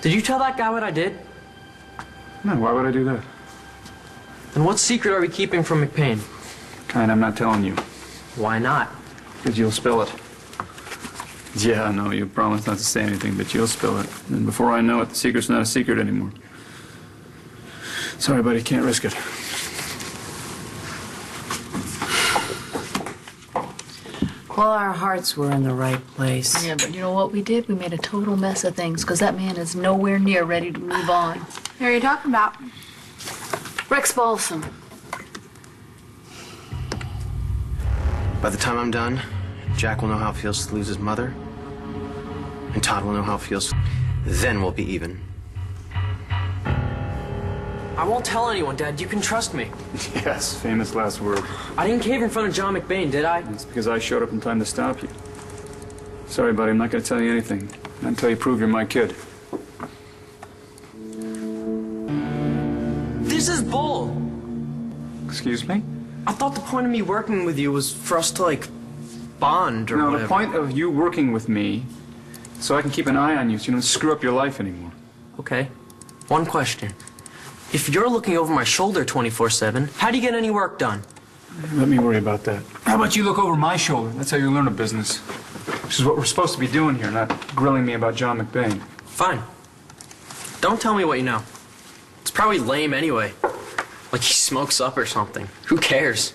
Did you tell that guy what I did? No, why would I do that? Then what secret are we keeping from McPain? Kind, I'm not telling you. Why not? Because you'll spill it. Yeah, I know, you promised not to say anything, but you'll spill it. And before I know it, the secret's not a secret anymore. Sorry, buddy, can't risk it. Well, our hearts were in the right place. Yeah, but you know what we did? We made a total mess of things, because that man is nowhere near ready to move on. Who are you talking about? Rex Balsam. By the time I'm done, Jack will know how it feels to lose his mother, and Todd will know how it feels. Then we'll be even. I won't tell anyone, Dad. You can trust me. Yes, famous last word. I didn't cave in front of John McBain, did I? It's because I showed up in time to stop you. Sorry, buddy, I'm not going to tell you anything. Not until you prove you're my kid. This is bull. Excuse me? I thought the point of me working with you was for us to, like, bond or no, whatever. The point of you working with me so I can keep an eye on you so you don't screw up your life anymore. Okay. One question. If you're looking over my shoulder 24/7, how do you get any work done? Let me worry about that. How about you look over my shoulder? That's how you learn a business. Which is what we're supposed to be doing here, not grilling me about John McBain. Fine. Don't tell me what you know. It's probably lame anyway. Like he smokes up or something. Who cares?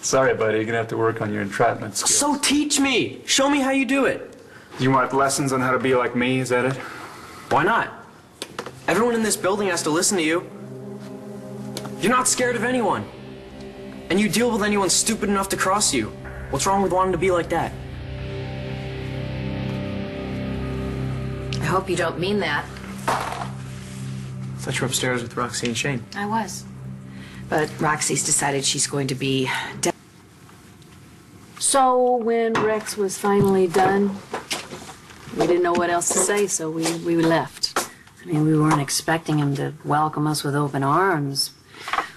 Sorry, buddy. You're going to have to work on your entrapment skills. So teach me. Show me how you do it. You want lessons on how to be like me? Is that it? Why not? Everyone in this building has to listen to you. You're not scared of anyone. And you deal with anyone stupid enough to cross you. What's wrong with wanting to be like that? I hope you don't mean that. I thought you were upstairs with Roxy and Shane. I was. But Roxy's decided she's going to be... So when Rex was finally done, we didn't know what else to say, so we left. I mean, we weren't expecting him to welcome us with open arms.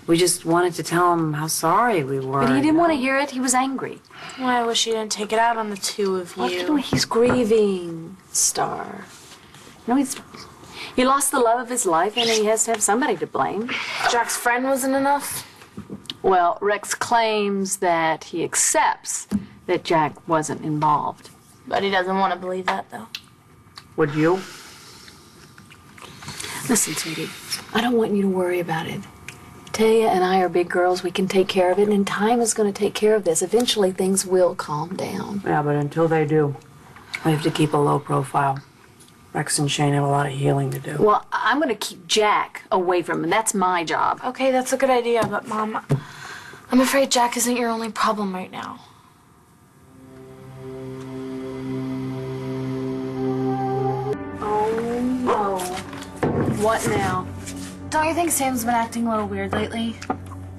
We just wanted to tell him how sorry we were. But he didn't want to hear it. He was angry. Well, I wish you didn't take it out on the two of you. Well, you know, he's grieving, Starr. You know, he lost the love of his life, and he has to have somebody to blame. Jack's friend wasn't enough? Well, Rex claims that he accepts that Jack wasn't involved. But he doesn't want to believe that, though. Would you? Listen, sweetie, I don't want you to worry about it. Taya and I are big girls. We can take care of it, and time is going to take care of this. Eventually, things will calm down. Yeah, but until they do, we have to keep a low profile. Rex and Shane have a lot of healing to do. Well, I'm going to keep Jack away from him. That's my job. Okay, that's a good idea, but Mom, I'm afraid Jack isn't your only problem right now. Oh, no. What now? Don't you think Sam's been acting a little weird lately?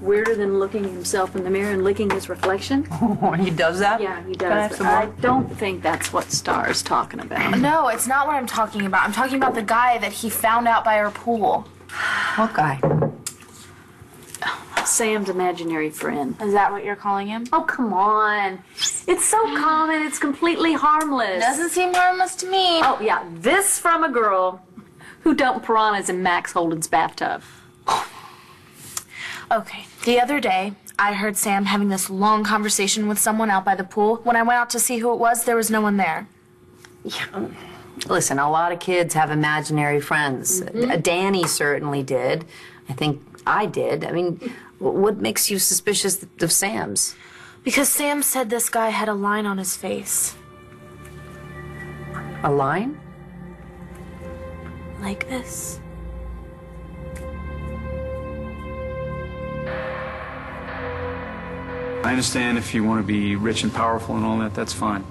Weirder than looking at himself in the mirror and licking his reflection? Oh, he does that? Yeah, he Can I have does. some But I more? don't think that's what Starr's talking about. No, it's not what I'm talking about. I'm talking about the guy that he found out by our pool. What guy? Sam's imaginary friend. Is that what you're calling him? Oh, come on. It's so common, it's completely harmless. Doesn't seem harmless to me. Oh, yeah, this from a girl who dumped piranhas in Max Holden's bathtub. Okay, the other day, I heard Sam having this long conversation with someone out by the pool. When I went out to see who it was, there was no one there. Yeah. Listen, a lot of kids have imaginary friends. Danny certainly did. I think I did. I mean, what makes you suspicious of Sam's? Because Sam said this guy had a line on his face. A line? Like this. I understand if you want to be rich and powerful and all that, that's fine.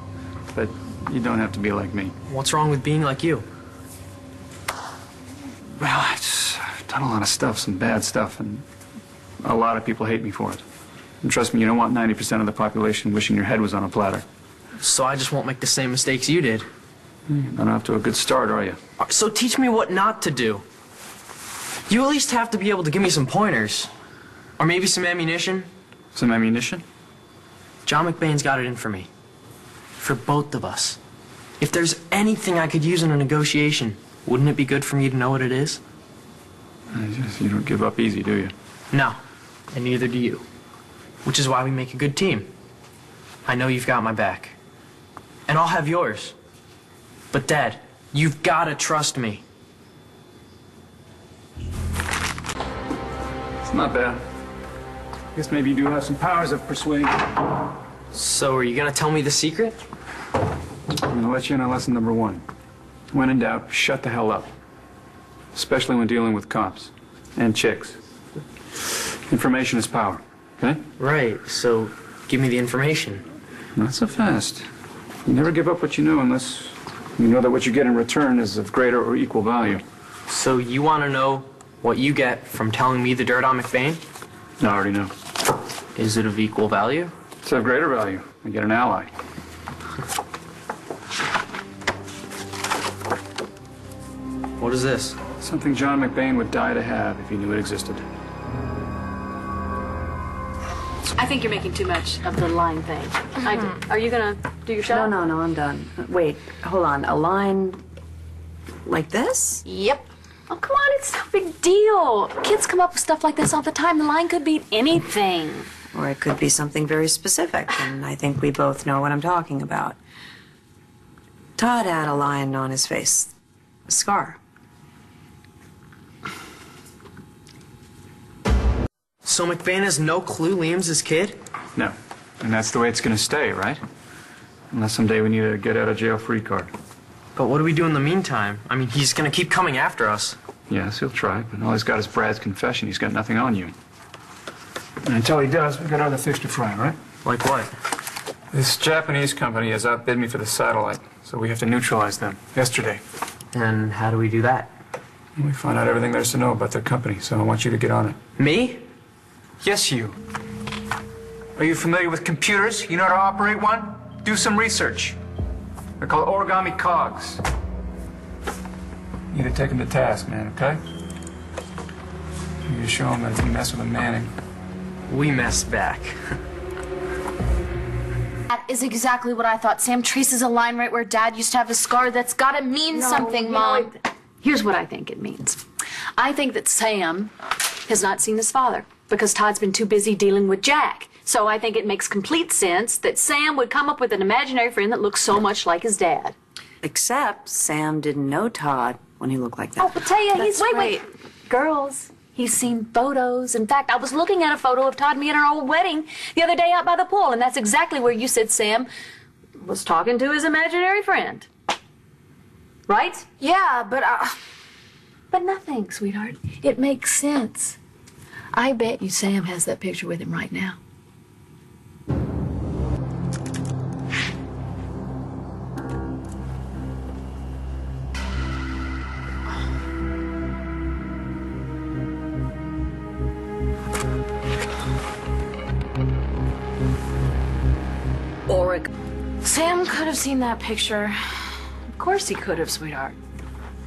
But you don't have to be like me. What's wrong with being like you? Well, I've done a lot of stuff, some bad stuff, and a lot of people hate me for it. And trust me, you don't want 90% of the population wishing your head was on a platter. So I just won't make the same mistakes you did. You're not off to a good start, are you? So teach me what not to do. You at least have to be able to give me some pointers. Or maybe some ammunition. Some ammunition? John McBain's got it in for me. For both of us. If there's anything I could use in a negotiation, wouldn't it be good for me to know what it is? You don't give up easy, do you? No, and neither do you. Which is why we make a good team. I know you've got my back. And I'll have yours. But Dad, you've got to trust me. It's not bad. I guess maybe you do have some powers of persuading. So are you going to tell me the secret? I'm going to let you in on lesson number 1. When in doubt, shut the hell up. Especially when dealing with cops and chicks. Information is power, okay? Right, so give me the information. Not so fast. You never give up what you know unless you know that what you get in return is of greater or equal value. So you want to know what you get from telling me the dirt on McBain? I already know. Is it of equal value? It's of greater value. I get an ally. What is this? Something John McBain would die to have if he knew it existed. I think you're making too much of the line thing. Are you gonna do your shot? No, I'm done. Wait, hold on. A line like this? Yep. Oh, come on, it's no big deal. Kids come up with stuff like this all the time. The line could be anything. Or it could be something very specific, and I think we both know what I'm talking about. Todd had a line on his face. A scar. So McBain has no clue Liam's his kid? No. And that's the way it's going to stay, right? Unless someday we need a get-out-of-jail-free card. But what do we do in the meantime? I mean, he's going to keep coming after us. Yes, he'll try, but all he's got is Brad's confession. He's got nothing on you. And until he does, we've got other fish to fry, right? Like what? This Japanese company has outbid me for the satellite, so we have to neutralize them yesterday. And how do we do that? We find out everything there is to know about their company, so I want you to get on it. Me? Yes, you. Are you familiar with computers? You know how to operate one? Do some research. They're called origami cogs. You need to take them to task, man, okay? You need to show them that if you mess with a Manning. We mess back. That is exactly what I thought. Sam traces a line right where Dad used to have a scar. That's gotta mean something, Mom. Here's what I think it means. I think that Sam has not seen his father because Todd's been too busy dealing with Jack. So I think it makes complete sense that Sam would come up with an imaginary friend that looks so much like his dad. Except Sam didn't know Todd when he looked like that. Oh, but tell you, wait. Girls, he's seen photos. In fact, I was looking at a photo of Todd and me at our old wedding the other day out by the pool, and that's exactly where you said Sam was talking to his imaginary friend. Right? Yeah, but But nothing, sweetheart. It makes sense. I bet you Sam has that picture with him right now. Sam could have seen that picture. Of course he could have, sweetheart.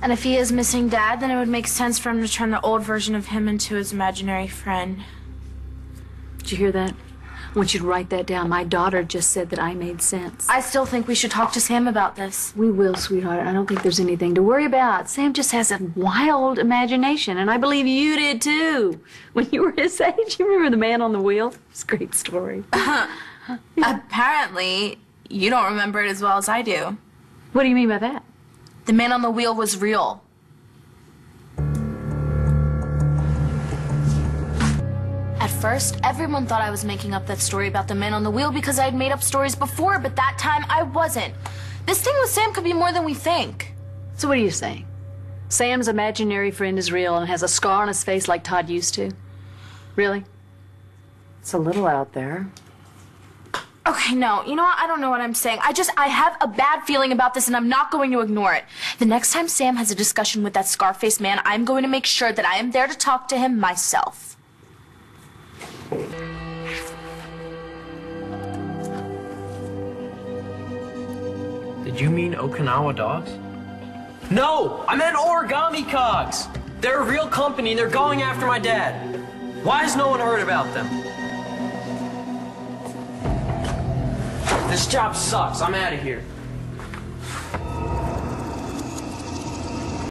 And if he is missing Dad, then it would make sense for him to turn the old version of him into his imaginary friend. Did you hear that? I want you to write that down. My daughter just said that I made sense. I still think we should talk to Sam about this. We will, sweetheart. I don't think there's anything to worry about. Sam just has a wild imagination, and I believe you did too. When you were his age, you remember The Man on the Wheel? It's a great story. Apparently, you don't remember it as well as I do. What do you mean by that? The Man on the Wheel was real. At first, everyone thought I was making up that story about the Man on the Wheel because I had made up stories before, but that time I wasn't. This thing with Sam could be more than we think. So what are you saying? Sam's imaginary friend is real and has a scar on his face like Todd used to? Really? It's a little out there. Okay, no, you know what? I don't know what I'm saying. I have a bad feeling about this and I'm not going to ignore it. The next time Sam has a discussion with that Scarface man, I'm going to make sure that I am there to talk to him myself. Did you mean Okinawa dogs? No! I meant origami cogs! They're a real company and they're going after my dad. Why has no one heard about them? This job sucks. I'm out of here.